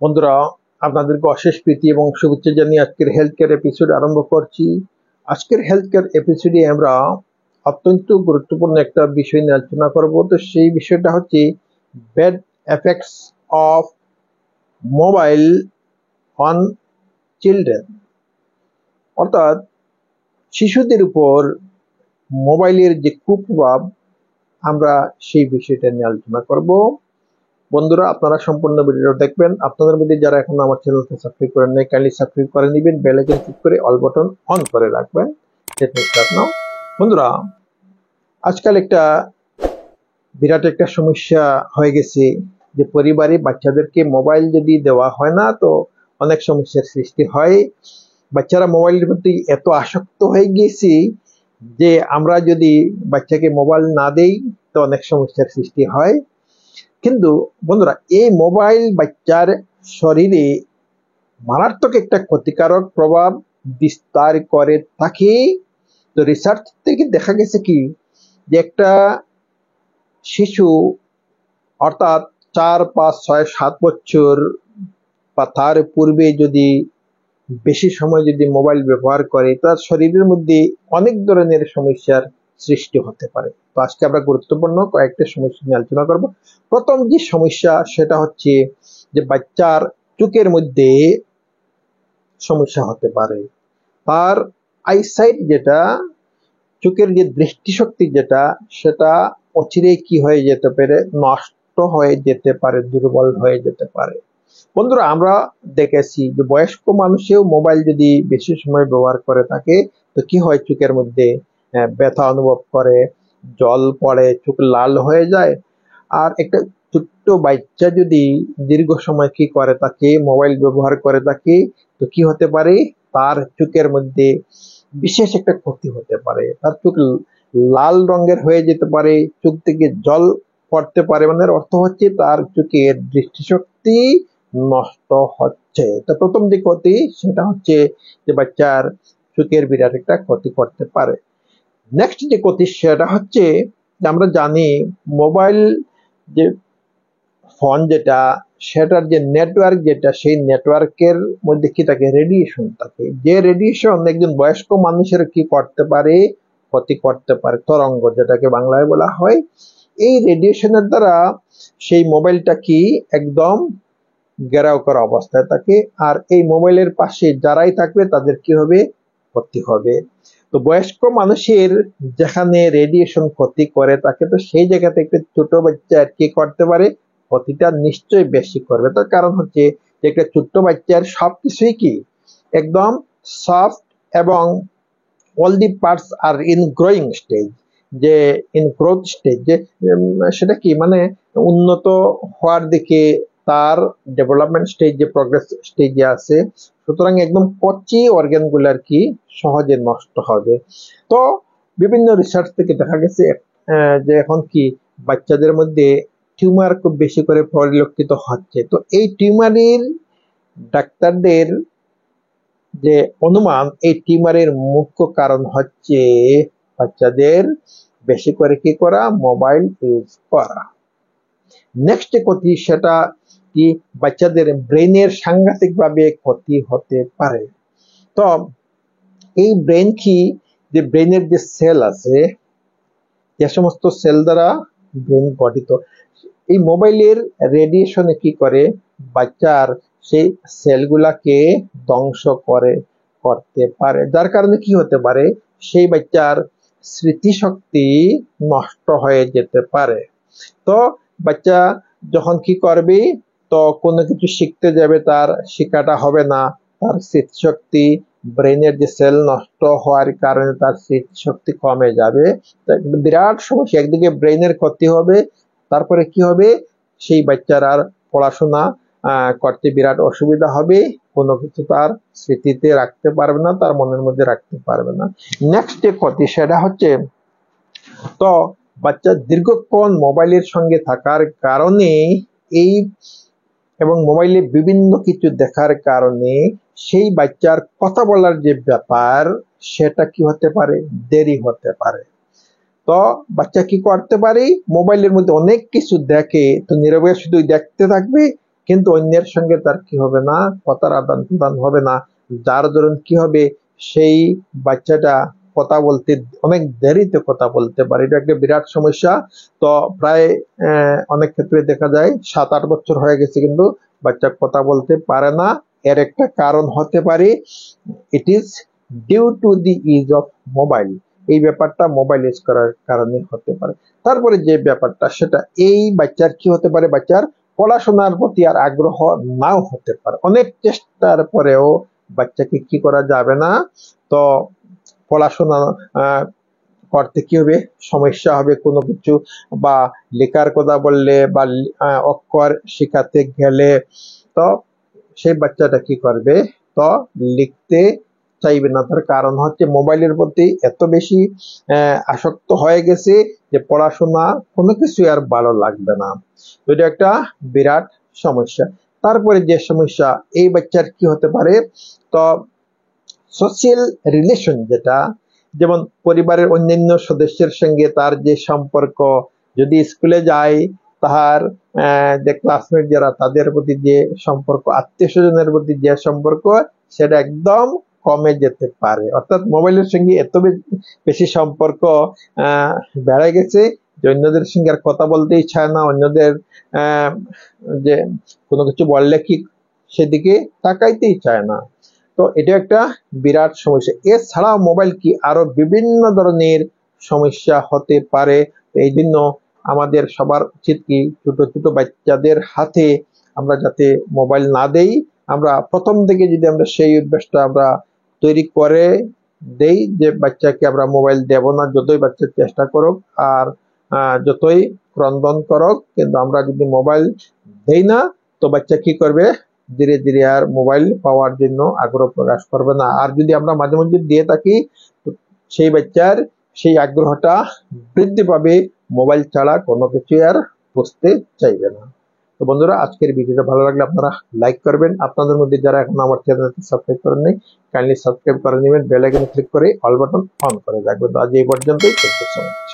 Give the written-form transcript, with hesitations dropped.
বন্ধুরা, আপনাদেরকে অশেষ প্রীতি এবং শুভেচ্ছা জানিয়ে আজকের হেলথ কেয়ার এপিসোড আরম্ভ করছি। আজকের হেলথ কেয়ার এপিসোডে আমরা অত্যন্ত গুরুত্বপূর্ণ একটা বিষয় নিয়ে আলোচনা করব। তো সেই বিষয়টা হচ্ছে bad effects of mobile on children, অর্থাৎ শিশুদের উপর মোবাইলের যে কুপ্রভাব, আমরা সেই বিষয়টা নিয়ে আলোচনা করব। বন্ধুরা, আপনারা সম্পূর্ণ ভিডিওটা দেখবেন। আপনাদের মধ্যে যারা এখন আমার চ্যানেলকে সাবস্ক্রাইব করেন নাই, কাইন্ডলি সাবস্ক্রাইব করে নেবেন, বেল আইকন ক্লিক করে অল বাটন অন করে রাখবেন। বন্ধুরা, আজকাল একটা বিরাট একটা সমস্যা হয়ে গেছে যে পরিবারে বাচ্চাদেরকে মোবাইল যদি দেওয়া হয় না তো অনেক সমস্যার সৃষ্টি হয়। বাচ্চারা মোবাইলের প্রতি এত আসক্ত হয়ে গিয়েছে যে আমরা যদি বাচ্চাকে মোবাইল না দেই তো অনেক সমস্যার সৃষ্টি হয়। কিন্তু বন্ধুরা, এই মোবাইল বাচ্চার শরীরে মারাত্মক একটা ক্ষতিকারক প্রভাব বিস্তার করে থাকে। তো রিসার্চ থেকে দেখা গেছে কি যে একটা শিশু, অর্থাৎ 4, 5, 6, 7 বছর বা তার পূর্বে যদি বেশি সময় যদি মোবাইল ব্যবহার করে, তার শরীরের মধ্যে অনেক ধরনের সমস্যার সৃষ্টি হতে পারে। তো আজকে আমরা গুরুত্বপূর্ণ কয়েকটা সমস্যা নিয়ে আলোচনা করব। প্রথম যে সমস্যা সেটা হচ্ছে যে বাচ্চার চোখের মধ্যে সমস্যা হতে পারে। তার আইসাইট, যেটা চোখের যে দৃষ্টিশক্তি, যেটা সেটা অচিরেই কি হয়ে যেতে পারে, নষ্ট হয়ে যেতে পারে, দুর্বল হয়ে যেতে পারে। বন্ধুরা, আমরা দেখেছি যে বয়স্ক মানুষেও মোবাইল যদি বেশি সময় ব্যবহার করে থাকে তো কি হয়, চোখের মধ্যে ব্যথা অনুভব করে, জল পড়ে, চোখ লাল হয়ে যায়। আর একটা ছোট্ট বাচ্চা যদি দীর্ঘ সময় কি করে থাকে, মোবাইল ব্যবহার করে থাকে, তো কি হতে পারে, তার চোখের মধ্যে বিশেষ একটা ক্ষতি হতে পারে। তার চোখ লাল রঙের হয়ে যেতে পারে, চোখ থেকে জল পড়তে পারে। মানে অর্থ হচ্ছে তার চোখের দৃষ্টিশক্তি নষ্ট হচ্ছে। তো প্রথম যে ক্ষতি সেটা হচ্ছে যে বাচ্চার চোখের বিরাট একটা ক্ষতি করতে পারে। নেক্সট যে ক্ষতি সেটা হচ্ছে যে আমরা জানি মোবাইল যে ফোন, যেটা সেটার যে নেটওয়ার্ক, যেটা সেই নেটওয়ার্কের মধ্যে কি থাকে, রেডিয়েশন থাকে। যে রেডিয়েশন একজন বয়স্ক মানুষের কি করতে পারে, ক্ষতি করতে পারে, তরঙ্গ যেটাকে বাংলায় বলা হয়। এই রেডিয়েশনের দ্বারা সেই মোবাইলটা কি একদম ঘেরাও করা অবস্থায় থাকে, আর এই মোবাইলের পাশে যারাই থাকবে তাদের কি হবে, ক্ষতি হবে। তো বয়স্ক মানুষের যেখানে রেডিয়েশন ক্ষতি করে তাকে, তো সেই জায়গা থেকে ছোট বাচ্চা কি করতে পারে, ক্ষতিটা নিশ্চয়ই বেশি করবে। তার কারণ হচ্ছে যে একটা ছোট্ট বাচ্চার সবকিছুই কি একদম সফট, এবং all the parts are in growing stage, যে ইন গ্রোথ স্টেজ, যে সেটা কি মানে উন্নত হওয়ার দিকে, তার ডেভেলপমেন্ট স্টেজ, যে প্রোগ্রেস স্টেজে আছে। সুতরাং একদম কচি অর্গান গুলার কি সহজে নষ্ট হবে। তো বিভিন্ন রিসার্চ থেকে দেখা গেছে যে এখন কি বাচ্চাদের মধ্যে টিউমার খুব বেশি করে পরিলক্ষিত হচ্ছে। তো এই টিউমারের ডাক্তারদের যে অনুমান, এই টিউমারের মুখ্য কারণ হচ্ছে বাচ্চাদের বেশি করে কি করা, মোবাইল ইউজ করা। নেক্সট ক্ষতি সেটা কি, বাচ্চাদের ব্রেনের সাংঘাতিক ভাবে ক্ষতি হতে পারে। তো এই ব্রেন কি, যে ব্রেনের যে সেল আছে, যে সমস্ত সেল দ্বারা ব্রেন গঠিত, এই মোবাইলের রেডিয়েশনে কি করে, বাচ্চার সেই সেলগুলাকে ধ্বংস করতে পারে। যার কারণে কি হতে পারে, সেই বাচ্চার স্মৃতিশক্তি নষ্ট হয়ে যেতে পারে। তো বাচ্চা যখন কি করবে, তো কোনো কিছু শিখতে যাবে, তার শেখাটা হবে না, তার স্মৃতিশক্তি, ব্রেনের যে সেল নষ্ট হওয়ার কারণে তার স্মৃতিশক্তি কমে যাবে। বিরাট সমস্যা, একদিকে ব্রেনের ক্ষতি হবে, তারপরে কি হবে, সেই বাচ্চার আর পড়াশোনা করতে বিরাট অসুবিধা হবে, কোনো কিছু তার স্মৃতিতে রাখতে পারবে না, তার মনের মধ্যে রাখতে পারবে না। নেক্সট যে ক্ষতি সেটা হচ্ছে, তো বাচ্চা দীর্ঘক্ষণ মোবাইলের সঙ্গে থাকার কারণে এই এবং মোবাইলে বিভিন্ন কিছু দেখার কারণে সেই বাচ্চার কথা বলার যে ব্যাপার সেটা কি হতে পারে, দেরি হতে পারে। তো বাচ্চা কি করতে পারে, মোবাইলের মধ্যে অনেক কিছু দেখে, তো নীরবে শুধু দেখতে থাকবে, কিন্তু অন্যের সঙ্গে তার কি হবে না, কথার আদান প্রদান হবে না, যার দরুন কি হবে, সেই বাচ্চাটা কথা বলতে অনেক দেরিতে কথা বলতে পারে। এটা একটা বিরাট সমস্যা। তো প্রায় অনেক ক্ষেত্রে দেখা যায় 7-8 বছর হয়ে গেছে কিন্তু বাচ্চা কথা বলতে পারে না। এর একটা কারণ হতে পারে, it is due to the use of mobile. এই ব্যাপারটা মোবাইল ইউজ করার কারণে হতে পারে। তারপরে যে ব্যাপারটা, সেটা এই বাচ্চার কি হতে পারে, বাচ্চার পড়াশোনার প্রতি আর আগ্রহ নাও হতে পারে। অনেক চেষ্টার পরেও বাচ্চাকে কি করা যাবে না, তো পড়াশোনা করতে কি হবে, সমস্যা হবে কোনো কিছু, বা লেখার কথা বললে বা অক্ষর শেখাতে গেলে, তো সেই বাচ্চাটা কি করবে, তো লিখতে চাইবে না। তার কারণ হচ্ছে মোবাইলের প্রতি এত বেশি আসক্ত হয়ে গেছে যে পড়াশোনা কোনো কিছু আর ভালো লাগবে না। এটা একটা বিরাট সমস্যা। তারপরে যে সমস্যা এই বাচ্চার কি হতে পারে, তো সোশিয়াল রিলেশন, যেটা যেমন পরিবারের অন্যান্য সদস্যের সঙ্গে তার যে সম্পর্ক, যদি স্কুলে যায় তাহার যে ক্লাসমেট যারা, তাদের প্রতি যে সম্পর্ক, আত্মীয় স্বজনের প্রতি যে সম্পর্ক, সেটা একদম কমে যেতে পারে। অর্থাৎ মোবাইলের সঙ্গে এত বেশি সম্পর্ক বেড়ে গেছে যে অন্যদের সঙ্গে আর কথা বলতেই চায় না, অন্যদের যে কোনো কিছু বললে কি সেদিকে তাকাইতেই চায় না। তো এটা একটা বিরাট সমস্যা। এছাড়াও মোবাইল কি আরো বিভিন্ন ধরনের সমস্যা হতে পারে। এই জন্য আমাদের সবার উচিত কি, ছোট ছোট বাচ্চাদের হাতে আমরা যাতে মোবাইল না দেই, আমরা প্রথম থেকে যদি আমরা সেই অভ্যাসটা আমরা তৈরি করে দেই যে বাচ্চাকে আমরা মোবাইল দেব না, যতই বাচ্চা চেষ্টা করুক আর যতই ক্রন্দন করুক, কিন্তু আমরা যদি মোবাইল দেই না, তো বাচ্চা কি করবে, ধীরে ধীরে আর মোবাইল পাওয়ার জন্য আগ্রহ প্রকাশ করবে না। আর যদি আমরা মাঝে মাঝে দিয়ে থাকি, সেই বাচ্চার সেই আগ্রহটা বৃদ্ধি পাবে, মোবাইল ছাড়া কোনো কিছু আর বুঝতে চাইবে না। তো বন্ধুরা, আজকের ভিডিওটা ভালো লাগলে আপনারা লাইক করবেন। আপনাদের মধ্যে যারা এখন আমার চ্যানেলটি সাবস্ক্রাইব করেন নাই, কাইন্ডলি সাবস্ক্রাইব করে নেবেন, বেল আইকনে ক্লিক করে অল বাটন অন করে রাখবেন। তো আজ এই পর্যন্তই। Thank you so much.